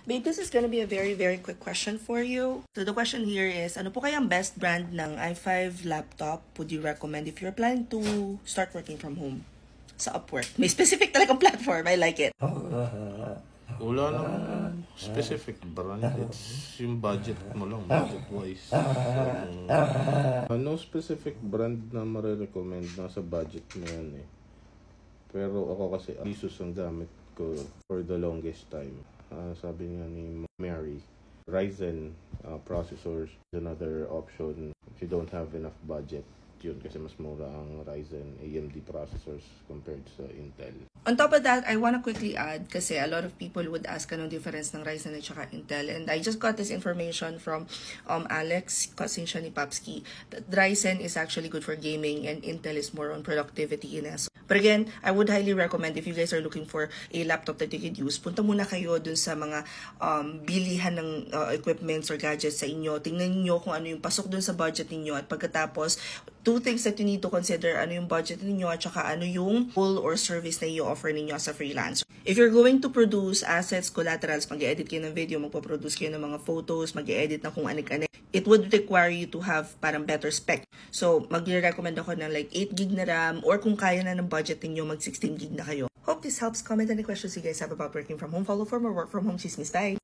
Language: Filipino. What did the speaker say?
Babe, this is gonna be a very, very quick question for you. So the question here is, ano po kayang best brand ng i5 laptop would you recommend if you're planning to start working from home sa Upwork? May specific talagang platform. I like it. Wala namang specific brand. It's yung budget mo lang, budget-wise. No specific brand na marirecommend na sa budget mo yan eh. Pero ako kasi Asus ang gamit ko for the longest time. Sabi nga ni Mary, Ryzen processors is another option if you don't have enough budget. Yun kasi mas mura ang Ryzen AMD processors compared sa Intel. On top of that, I want to quickly add kasi a lot of people would ask anong difference ng Ryzen at saka Intel, and I just got this information from Alex, cousin siya ni Papski, that Ryzen is actually good for gaming and Intel is more on productivity in S. But again, I would highly recommend if you guys are looking for a laptop that you could use, punta muna kayo dun sa mga bilihan ng equipments or gadgets sa inyo. Tingnan niyo kung ano yung pasok dun sa budget niyo, at pagkatapos, two things that you need to consider, ano yung budget niyo at saka ano yung tool or service na i-offer ninyo as a freelancer. If you're going to produce assets, collaterals, mag-edit kayo ng video, magpo-produce kayo ng mga photos, mag-edit na kung anik-anik, it would require you to have parang better spec. So, mag-recommend ako ng like 8 gig na RAM, or kung kaya na ng budget niyo, mag 16 gig na kayo. Hope this helps. Comment any questions you guys have about working from home. Follow for more work from home chismis. Bye!